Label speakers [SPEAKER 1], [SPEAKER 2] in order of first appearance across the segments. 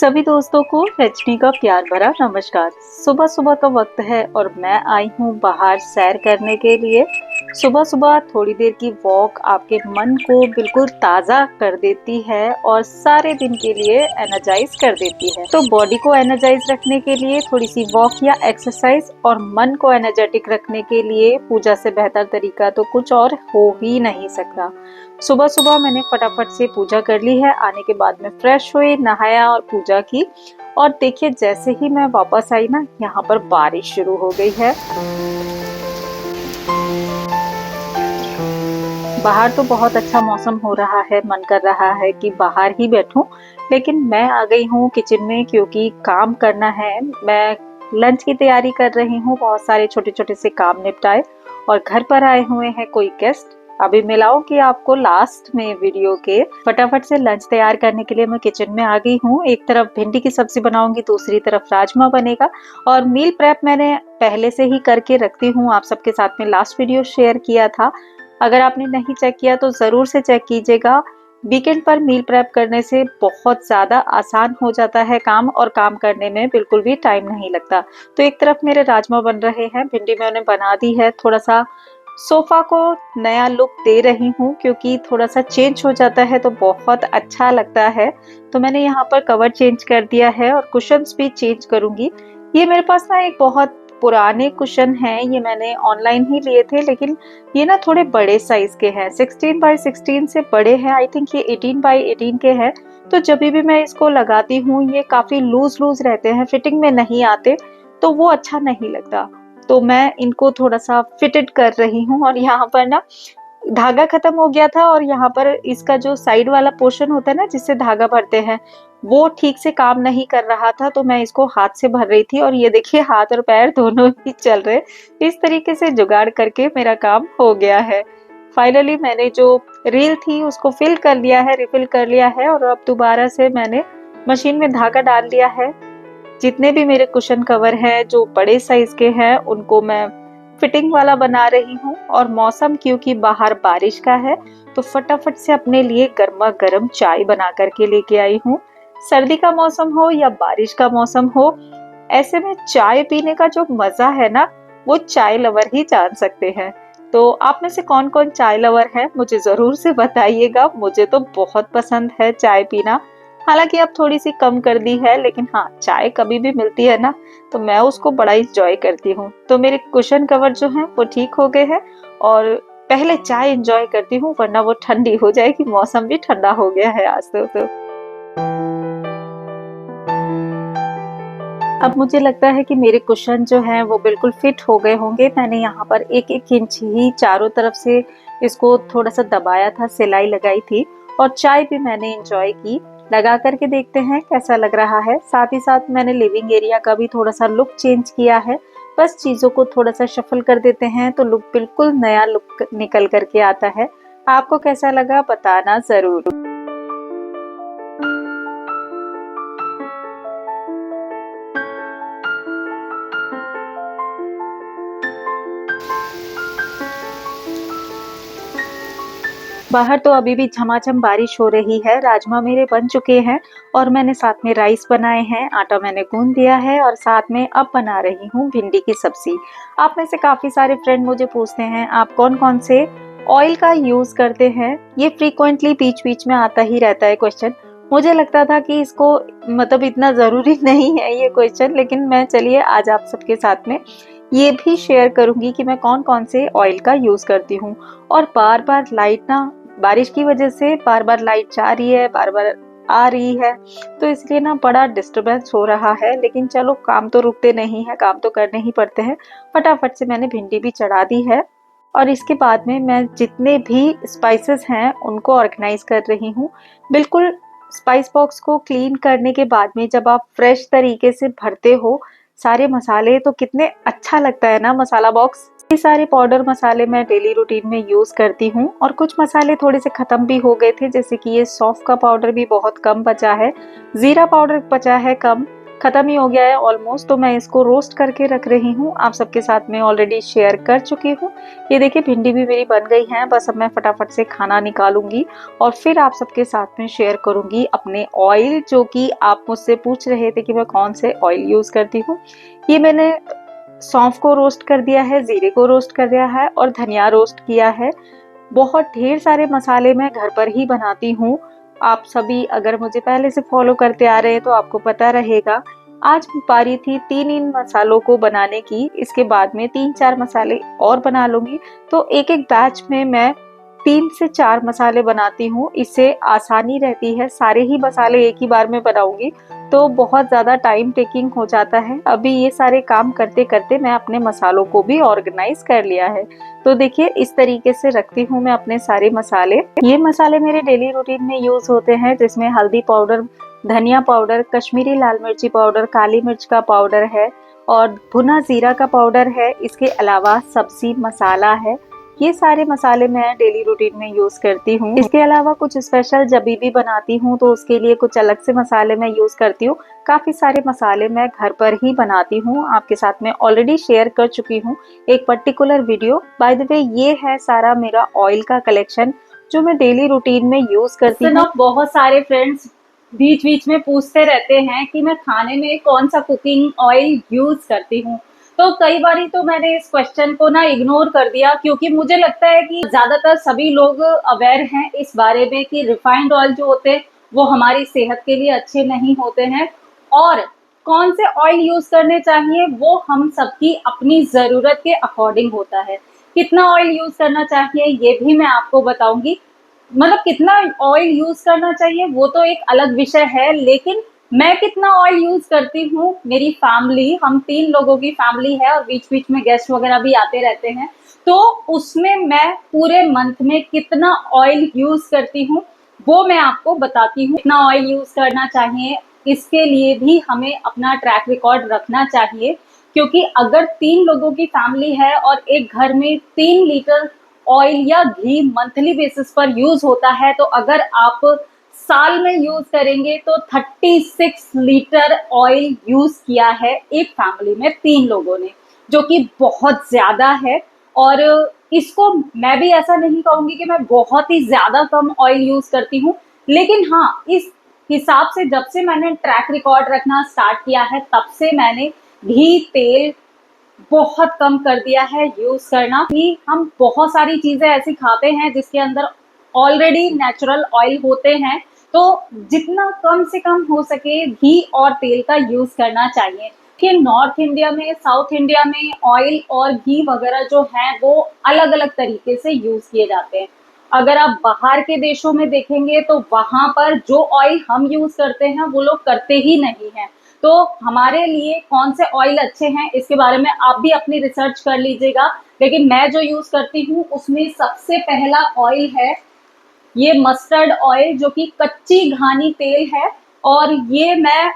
[SPEAKER 1] सभी दोस्तों को रजनी का प्यार भरा नमस्कार। सुबह सुबह का वक्त है और मैं आई हूँ बाहर सैर करने के लिए। सुबह सुबह थोड़ी देर की वॉक आपके मन को बिल्कुल ताज़ा कर देती है और सारे दिन के लिए एनर्जाइज कर देती है। तो बॉडी को एनर्जाइज रखने के लिए थोड़ी सी वॉक या एक्सरसाइज और मन को एनर्जेटिक रखने के लिए पूजा से बेहतर तरीका तो कुछ और हो ही नहीं सकता। सुबह सुबह मैंने फटाफट से पूजा कर ली है। आने के बाद में फ्रेश हुई, नहाया और पूजा की। और देखिए जैसे ही मैं वापस आई ना, यहाँ पर बारिश शुरू हो गई है। बाहर तो बहुत अच्छा मौसम हो रहा है, मन कर रहा है कि बाहर ही बैठूं, लेकिन मैं आ गई हूँ किचन में क्योंकि काम करना है। मैं लंच की तैयारी कर रही हूँ, बहुत सारे छोटे छोटे से काम निपटाए और घर पर आए हुए हैं कोई गेस्ट। अभी मिलाऊंगी आपको लास्ट में वीडियो के। फटाफट से लंच तैयार करने के लिए मैं किचन में आ गई हूँ। एक तरफ भिंडी की सब्जी बनाऊंगी, दूसरी तरफ राजमा बनेगा और मील प्रेप मैंने पहले से ही करके रखती हूँ। आप सबके साथ में लास्ट वीडियो शेयर किया था, अगर आपने नहीं चेक किया तो जरूर से चेक कीजिएगा। वीकेंड पर मील प्रेप करने से बहुत ज़्यादा आसान हो जाता है काम, और काम करने में बिल्कुल भी टाइम नहीं लगता। तो एक तरफ मेरे राजमा बन रहे हैं, भिंडी मैंने बना दी है। थोड़ा सा सोफा को नया लुक दे रही हूँ क्योंकि थोड़ा सा चेंज हो जाता है तो बहुत अच्छा लगता है। तो मैंने यहाँ पर कवर चेंज कर दिया है और कुशन्स भी चेंज करूंगी। ये मेरे पास ना एक बहुत पुराने कुशन हैं, ये मैंने ऑनलाइन ही लिए थे, लेकिन ये ना थोड़े बड़े साइज के हैं, 16 बाई 16 से बड़े हैं। आई थिंक ये 18 बाई 18 के हैं। तो जब भी मैं इसको लगाती हूँ ये काफी लूज लूज रहते हैं, फिटिंग में नहीं आते, तो वो अच्छा नहीं लगता। तो मैं इनको थोड़ा सा फिटेड कर रही हूँ। और यहाँ पर ना धागा खत्म हो गया था और यहाँ पर इसका जो साइड वाला पोर्शन होता है ना जिससे धागा भरते हैं, वो ठीक से काम नहीं कर रहा था, तो मैं इसको हाथ से भर रही थी। और ये देखिए हाथ और पैर दोनों ही चल रहे। इस तरीके से जुगाड़ करके मेरा काम हो गया है। फाइनली मैंने जो रील थी उसको फिल कर लिया है, रिफिल कर लिया है, और अब दोबारा से मैंने मशीन में धागा डाल लिया है। जितने भी मेरे कुशन कवर हैं जो बड़े साइज के हैं उनको मैं फिटिंग वाला बना रही हूँ। और मौसम क्योंकि बाहर बारिश का है तो फटाफट से अपने लिए गर्मा गर्म चाय बना करके लेके आई हूँ। सर्दी का मौसम हो या बारिश का मौसम हो, ऐसे में चाय पीने का जो मजा है ना, वो चाय लवर ही जान सकते हैं। तो आप में से कौन कौन चाय लवर है मुझे जरूर से बताइएगा। मुझे तो बहुत पसंद है चाय पीना। हालांकि अब थोड़ी सी कम कर दी है, लेकिन हाँ चाय कभी भी मिलती है ना तो मैं उसको बड़ा इंजॉय करती हूँ। तो मेरे कुशन कवर जो हैं वो ठीक हो गए हैं और पहले चाय इंजॉय करती हूँ वरना वो ठंडी हो जाएगी। मौसम भी ठंडा हो गया है आज तो। अब मुझे लगता है कि मेरे कुशन जो हैं वो बिल्कुल फिट हो गए होंगे। मैंने यहाँ पर एक एक इंच ही चारों तरफ से इसको थोड़ा सा दबाया था, सिलाई लगाई थी, और चाय भी मैंने इंजॉय की। लगा करके देखते हैं कैसा लग रहा है। साथ ही साथ मैंने लिविंग एरिया का भी थोड़ा सा लुक चेंज किया है। बस चीज़ों को थोड़ा सा शफल कर देते हैं तो लुक बिल्कुल नया लुक निकल करके आता है। आपको कैसा लगा बताना जरूर। बाहर तो अभी भी झमाझम बारिश हो रही है। राजमा मेरे बन चुके हैं और मैंने साथ में राइस बनाए हैं, आटा मैंने गूंद दिया है और साथ में अब बना रही हूँ भिंडी की सब्जी। आप में से काफी सारे फ्रेंड मुझे पूछते हैं आप कौन कौन से ऑयल का यूज करते हैं। ये फ्रीक्वेंटली बीच बीच में आता ही रहता है क्वेश्चन। मुझे लगता था कि इसको मतलब इतना जरूरी नहीं है ये क्वेश्चन, लेकिन मैं चलिए आज आप सबके साथ में ये भी शेयर करूंगी कि मैं कौन कौन से ऑयल का यूज करती हूँ। और बार बार लाइट ना, बारिश की वजह से बार बार लाइट जा रही है, बार बार आ रही है, तो इसलिए ना बड़ा डिस्टरबेंस हो रहा है। लेकिन चलो काम तो रुकते नहीं है, काम तो करने ही पड़ते हैं। फटाफट से मैंने भिंडी भी चढ़ा दी है और इसके बाद में मैं जितने भी स्पाइसेस हैं उनको ऑर्गेनाइज कर रही हूँ। बिल्कुल स्पाइस बॉक्स को क्लीन करने के बाद में जब आप फ्रेश तरीके से भरते हो सारे मसाले तो कितने अच्छा लगता है ना मसाला बॉक्स। ये सारे पाउडर मसाले मैं डेली रूटीन में यूज करती हूँ और कुछ मसाले थोड़े से खत्म भी हो गए थे, जैसे कि ये सौंफ का पाउडर भी बहुत कम बचा है, जीरा पाउडर बचा है कम, ख़त्म ही हो गया है ऑलमोस्ट, तो मैं इसको रोस्ट करके रख रही हूँ। आप सबके साथ में ऑलरेडी शेयर कर चुकी हूँ। ये देखिए भिंडी भी मेरी बन गई है, बस अब मैं फटाफट से खाना निकालूंगी और फिर आप सबके साथ में शेयर करूंगी अपने ऑयल, जो कि आप मुझसे पूछ रहे थे कि मैं कौन से ऑयल यूज़ करती हूँ। ये मैंने सौंफ को रोस्ट कर दिया है, जीरे को रोस्ट कर दिया है और धनिया रोस्ट किया है। बहुत ढेर सारे मसाले मैं घर पर ही बनाती हूँ। आप सभी अगर मुझे पहले से फॉलो करते आ रहे हैं तो आपको पता रहेगा। आज बारी थी 3 इन मसालों को बनाने की, इसके बाद में 3-4 मसाले और बना लूंगी। तो एक एक बैच में मैं 3 से 4 मसाले बनाती हूँ, इससे आसानी रहती है। सारे ही मसाले एक ही बार में बनाऊंगी तो बहुत ज़्यादा टाइम टेकिंग हो जाता है। अभी ये सारे काम करते करते मैं अपने मसालों को भी ऑर्गेनाइज कर लिया है। तो देखिए इस तरीके से रखती हूँ मैं अपने सारे मसाले। ये मसाले मेरे डेली रूटीन में यूज होते हैं, जिसमें हल्दी पाउडर, धनिया पाउडर, कश्मीरी लाल मिर्ची पाउडर, काली मिर्च का पाउडर है और भुना जीरा का पाउडर है। इसके अलावा सब्जी मसाला है। ये सारे मसाले मैं डेली रूटीन में यूज करती हूँ। इसके अलावा कुछ स्पेशल जब भी बनाती हूँ तो उसके लिए कुछ अलग से मसाले मैं यूज करती हूँ। काफी सारे मसाले मैं घर पर ही बनाती हूँ, आपके साथ में ऑलरेडी शेयर कर चुकी हूँ एक particular video. By the way ये है सारा मेरा ऑयल का कलेक्शन जो मैं डेली रूटीन में यूज करती हूँ। बहुत सारे फ्रेंड्स बीच बीच में पूछते रहते हैं कि मैं खाने में कौन सा कुकिंग ऑयल यूज करती हूँ। तो कई बारी तो मैंने इस क्वेश्चन को ना इग्नोर कर दिया, क्योंकि मुझे लगता है कि ज्यादातर सभी लोग अवेयर हैं इस बारे में कि रिफाइंड ऑयल जो होते हैं वो हमारी सेहत के लिए अच्छे नहीं होते हैं, और कौन से ऑयल यूज करने चाहिए वो हम सबकी अपनी जरूरत के अकॉर्डिंग होता है। कितना ऑयल यूज करना चाहिए ये भी मैं आपको बताऊंगी। मतलब कितना ऑयल यूज करना चाहिए वो तो एक अलग विषय है, लेकिन मैं कितना ऑयल यूज करती हूँ, मेरी फैमिली, हम 3 लोगों की फैमिली है और बीच बीच में गेस्ट वगैरह भी आते रहते हैं, तो उसमें मैं पूरे मंथ में कितना ऑयल यूज करती हूँ वो मैं आपको बताती हूँ। कितना ऑयल यूज करना चाहिए इसके लिए भी हमें अपना ट्रैक रिकॉर्ड रखना चाहिए, क्योंकि अगर 3 लोगों की फैमिली है और एक घर में 3 लीटर ऑयल या घी मंथली बेसिस पर यूज होता है, तो अगर आप साल में यूज करेंगे तो 36 लीटर ऑयल यूज किया है एक फैमिली में 3 लोगों ने, जो कि बहुत ज्यादा है। और इसको मैं भी ऐसा नहीं कहूंगी कि मैं बहुत ही ज्यादा कम ऑयल यूज करती हूँ, लेकिन हाँ इस हिसाब से जब से मैंने ट्रैक रिकॉर्ड रखना स्टार्ट किया है तब से मैंने घी तेल बहुत कम कर दिया है यूज करना। कि हम बहुत सारी चीजें ऐसी खाते हैं जिसके अंदर ऑलरेडी नेचुरल ऑयल होते हैं, तो जितना कम से कम हो सके घी और तेल का यूज करना चाहिए। कि नॉर्थ इंडिया में, साउथ इंडिया में ऑयल और घी वगैरह जो है वो अलग अलग तरीके से यूज किए जाते हैं। अगर आप बाहर के देशों में देखेंगे तो वहां पर जो ऑयल हम यूज करते हैं वो लोग करते ही नहीं है। तो हमारे लिए कौन से ऑयल अच्छे हैं इसके बारे में आप भी अपनी रिसर्च कर लीजिएगा, लेकिन मैं जो यूज करती हूँ उसमें सबसे पहला ऑयल है ये मस्टर्ड ऑयल, जो कि कच्ची घानी तेल है। और ये मैं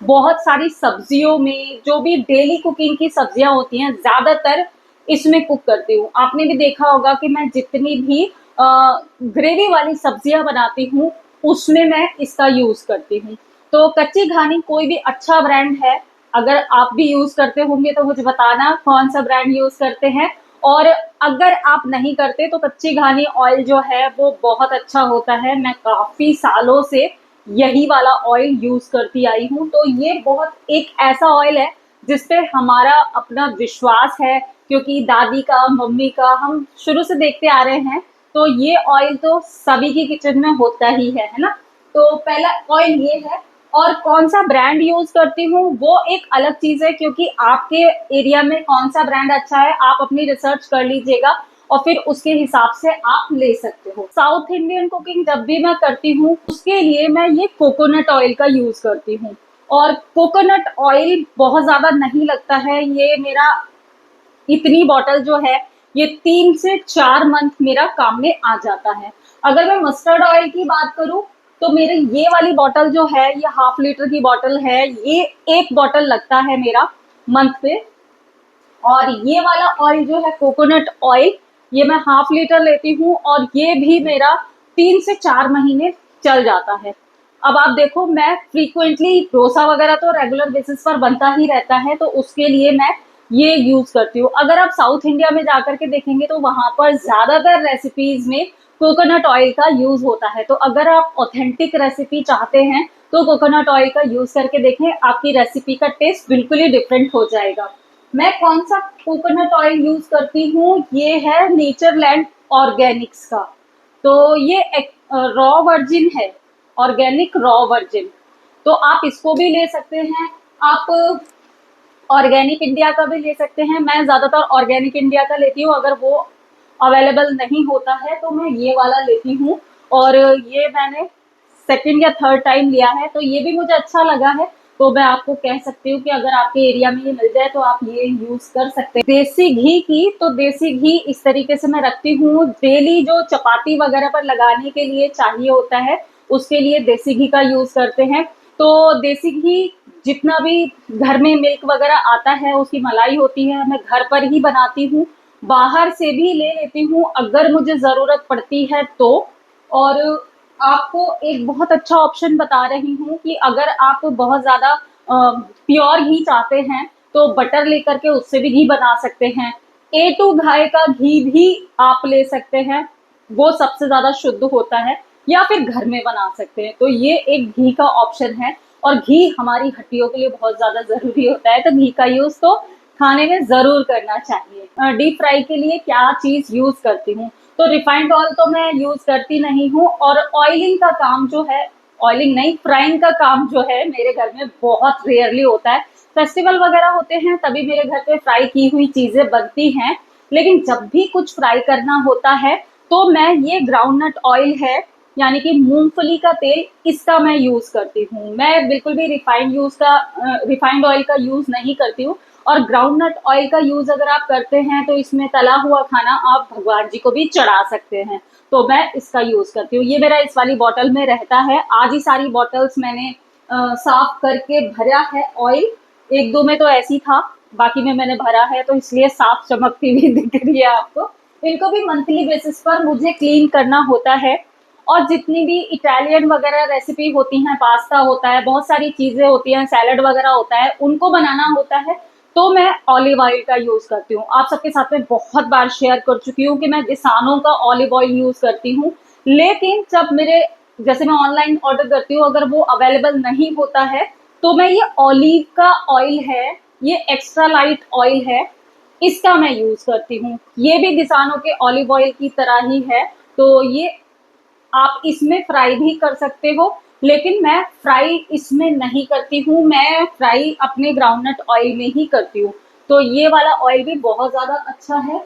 [SPEAKER 1] बहुत सारी सब्जियों में, जो भी डेली कुकिंग की सब्जियां होती हैं ज्यादातर इसमें कुक करती हूँ। आपने भी देखा होगा कि मैं जितनी भी ग्रेवी वाली सब्जियां बनाती हूँ उसमें मैं इसका यूज करती हूँ। तो कच्ची घानी कोई भी अच्छा ब्रांड है, अगर आप भी यूज करते होंगे तो मुझे बताना कौन सा ब्रांड यूज करते हैं। और अगर आप नहीं करते तो कच्ची घानी ऑयल जो है वो बहुत अच्छा होता है। मैं काफी सालों से यही वाला ऑयल यूज करती आई हूँ। तो ये बहुत एक ऐसा ऑयल है जिसपे हमारा अपना विश्वास है, क्योंकि दादी का, मम्मी का हम शुरू से देखते आ रहे हैं, तो ये ऑयल तो सभी की किचन में होता ही है ना। तो पहला ऑयल ये है। और कौन सा ब्रांड यूज करती हूँ वो एक अलग चीज है, क्योंकि आपके एरिया में कौन सा ब्रांड अच्छा है आप अपनी रिसर्च कर लीजिएगा और फिर उसके हिसाब से आप ले सकते हो। साउथ इंडियन कुकिंग जब भी मैं करती हूँ उसके लिए मैं ये कोकोनट ऑयल का यूज करती हूँ। और कोकोनट ऑयल बहुत ज्यादा नहीं लगता है, ये मेरा इतनी बॉटल जो है ये 3 से 4 मंथ मेरा काम में आ जाता है। अगर मैं मस्टर्ड ऑयल की बात करूं तो मेरे ये वाली बॉटल जो है ये 1/2 लीटर की बॉटल है, ये एक बॉटल लगता है मेरा मंथ पे। और ये वाला ऑयल जो है कोकोनट ऑयल, ये मैं 1/2 लीटर लेती हूँ और ये भी मेरा 3 से 4 महीने चल जाता है।
[SPEAKER 2] अब आप देखो, मैं फ्रीक्वेंटली डोसा वगैरह तो रेगुलर बेसिस पर बनता ही रहता है, तो उसके लिए मैं ये यूज करती हूँ। अगर आप साउथ इंडिया में जाकर के देखेंगे तो वहां पर ज्यादातर रेसिपीज में कोकोनट ऑयल का यूज होता है। तो अगर आप ऑथेंटिक रेसिपी चाहते हैं तो कोकोनट ऑयल का यूज करके देखें, आपकी रेसिपी का टेस्ट बिल्कुल ही डिफरेंट हो जाएगा। मैं कौन सा कोकोनट ऑयल यूज करती हूँ, ये है नेचरलैंड ऑर्गेनिक्स का। तो ये रॉ वर्जिन है, ऑर्गेनिक रॉ वर्जिन। तो आप इसको भी ले सकते हैं, आप ऑर्गेनिक इंडिया का भी ले सकते हैं। मैं ज्यादातर ऑर्गेनिक इंडिया का लेती हूँ, अगर वो अवेलेबल नहीं होता है तो मैं ये वाला लेती हूँ। और ये मैंने सेकंड या थर्ड टाइम लिया है, तो ये भी मुझे अच्छा लगा है। तो मैं आपको कह सकती हूँ कि अगर आपके एरिया में ये मिल जाए तो आप ये यूज कर सकते हैं। देसी घी की, तो देसी घी इस तरीके से मैं रखती हूँ, डेली जो चपाती वगैरह पर लगाने के लिए चाहिए होता है, उसके लिए देसी घी का यूज करते हैं। तो देसी घी जितना भी घर में मिल्क वगैरह आता है, उसकी मलाई होती है, मैं घर पर ही बनाती हूँ। बाहर से भी ले लेती हूँ अगर मुझे जरूरत पड़ती है तो। और आपको एक बहुत अच्छा ऑप्शन बता रही हूँ कि अगर आप बहुत ज्यादा प्योर घी चाहते हैं तो बटर लेकर के उससे भी घी बना सकते हैं। A2 गाय का घी भी आप ले सकते हैं, वो सबसे ज्यादा शुद्ध होता है। या फिर घर में बना सकते हैं, तो ये एक घी का ऑप्शन है। और घी हमारी हड्डियों के लिए बहुत ज्यादा जरूरी होता है, तो घी का यूज तो खाने में जरूर करना चाहिए। डीप फ्राई के लिए क्या चीज यूज करती हूँ, तो रिफाइंड ऑयल तो मैं यूज करती नहीं हूँ। और ऑयलिंग का काम जो है, ऑयलिंग नहीं, फ्राइंग का काम जो है मेरे घर में बहुत रेयरली होता है। फेस्टिवल वगैरह होते हैं तभी मेरे घर पे फ्राई की हुई चीजें बनती हैं। लेकिन जब भी कुछ फ्राई करना होता है तो मैं ये ग्राउंडनट ऑयल है, यानी कि मूंगफली का तेल, इसका मैं यूज करती हूँ। मैं बिल्कुल भी रिफाइंड ऑयल का यूज नहीं करती हूँ। और ग्राउंडनट ऑयल का यूज अगर आप करते हैं तो इसमें तला हुआ खाना आप भगवान जी को भी चढ़ा सकते हैं। तो मैं इसका यूज करती हूँ। ये मेरा इस वाली बॉटल में रहता है। आज ही सारी बॉटल्स मैंने साफ करके भरा है ऑयल। एक दो में तो ऐसी था, बाकी में मैंने भरा है, तो इसलिए साफ चमकती हुई दिख रही है आपको। इनको भी मंथली बेसिस पर मुझे क्लीन करना होता है। और जितनी भी इटालियन वगैरह रेसिपी होती हैं, पास्ता होता है, बहुत सारी चीजें होती हैं, सैलड वगैरह होता है, उनको बनाना होता है तो मैं ऑलिव ऑयल का यूज करती हूँ। आप सबके साथ में बहुत बार शेयर कर चुकी हूँ कि मैं दिसानों का ऑलिव ऑयल यूज करती हूँ। लेकिन जब मेरे, जैसे मैं ऑनलाइन ऑर्डर करती हूँ, अगर वो अवेलेबल नहीं होता है तो मैं ये ऑलिव का ऑयल है, ये एक्स्ट्रा लाइट ऑयल है, इसका मैं यूज करती हूँ। ये भी दिसानों के ऑलिव ऑयल की तरह ही है। तो ये आप इसमें फ्राई भी कर सकते हो, लेकिन मैं फ्राई इसमें नहीं करती हूँ, मैं फ्राई अपने ग्राउंडनट ऑयल में ही करती हूँ। तो ये वाला ऑयल भी बहुत ज्यादा अच्छा है।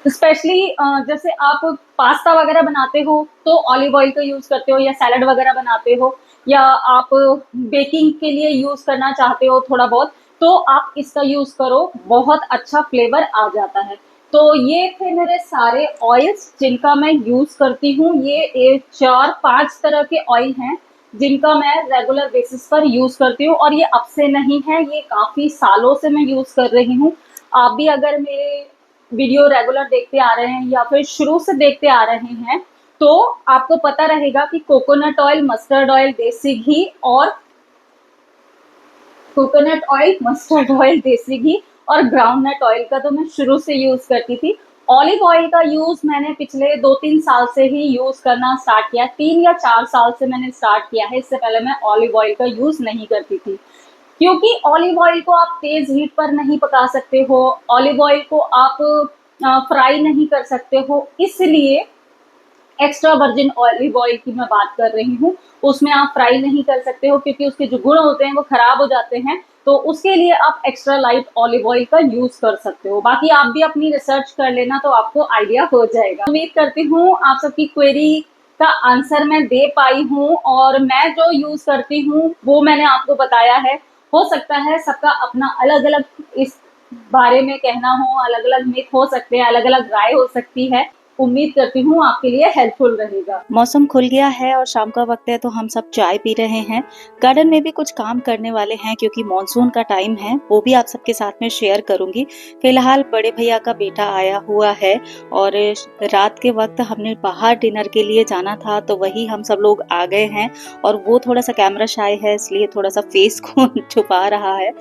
[SPEAKER 2] स्पेशली जैसे आप पास्ता वगैरह बनाते हो तो ऑलिव ऑयल का यूज करते हो, या सैलड वगैरह बनाते हो, या आप बेकिंग के लिए यूज करना चाहते हो थोड़ा बहुत, तो आप इसका यूज करो, बहुत अच्छा फ्लेवर आ जाता है। तो ये थे मेरे सारे ऑयल्स जिनका मैं यूज करती हूँ। ये 4-5 तरह के ऑयल हैं जिनका मैं रेगुलर बेसिस पर यूज करती हूँ। और ये अब से नहीं है, ये काफी सालों से मैं यूज कर रही हूँ। आप भी अगर मेरे वीडियो रेगुलर देखते आ रहे हैं या फिर शुरू से देखते आ रहे हैं तो आपको पता रहेगा कि कोकोनट ऑयल, मस्टर्ड ऑयल, देसी घी और कोकोनट ऑयल, मस्टर्ड ऑयल, देसी घी और ग्राउंडनट ऑयल का तो मैं शुरू से यूज करती थी। ऑलिव ऑयल का यूज मैंने पिछले 2-3 साल से ही यूज करना स्टार्ट किया, 3 या 4 साल से मैंने स्टार्ट किया है। इससे पहले मैं ऑलिव ऑयल का यूज नहीं करती थी, क्योंकि ऑलिव ऑयल को आप तेज हीट पर नहीं पका सकते हो, ऑलिव ऑयल को आप फ्राई नहीं कर सकते हो, इसलिए एक्स्ट्रा वर्जिन ऑलिव ऑयल की मैं बात कर रही हूँ, उसमें आप फ्राई नहीं कर सकते हो क्योंकि उसके जो गुण होते हैं वो खराब हो जाते हैं। तो उसके लिए आप एक्स्ट्रा लाइट ऑलिव ऑयल का यूज कर सकते हो। बाकी आप भी अपनी रिसर्च कर लेना तो आपको आइडिया हो जाएगा। उम्मीद करती हूँ आप सबकी क्वेरी का आंसर मैं दे पाई हूँ, और मैं जो यूज करती हूँ वो मैंने आपको बताया है। हो सकता है सबका अपना अलग अलग इस बारे में कहना हो, अलग अलग मिथ हो सकते हैं, अलग अलग राय हो सकती है। उम्मीद करती हूँ आपके लिए हेल्पफुल रहेगा।
[SPEAKER 1] मौसम खुल गया है और शाम का वक्त है तो हम सब चाय पी रहे हैं। गार्डन में भी कुछ काम करने वाले हैं क्योंकि मॉनसून का टाइम है, वो भी आप सबके साथ में शेयर करूंगी। फिलहाल बड़े भैया का बेटा आया हुआ है और रात के वक्त हमने बाहर डिनर के लिए जाना था तो वही हम सब लोग आ गए हैं और वो थोड़ा सा कैमरा शाय है इसलिए थोड़ा सा फेस को छुपा रहा है।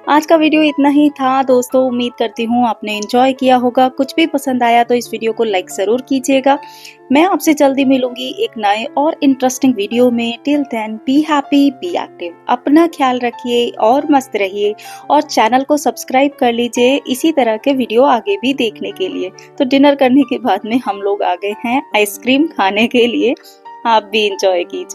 [SPEAKER 1] आज का वीडियो इतना ही था दोस्तों, उम्मीद करती हूँ आपने एंजॉय किया होगा। कुछ भी पसंद आया तो इस वीडियो को लाइक जरूर कीजिएगा। मैं आपसे जल्दी मिलूंगी एक नए और इंटरेस्टिंग वीडियो में। Till then be happy, be active, अपना ख्याल रखिए और मस्त रहिए और चैनल को सब्सक्राइब कर लीजिए इसी तरह के वीडियो आगे भी देखने के लिए। तो डिनर करने के बाद में हम लोग आ गए हैं आइसक्रीम खाने के लिए, आप भी इंजॉय कीजिए।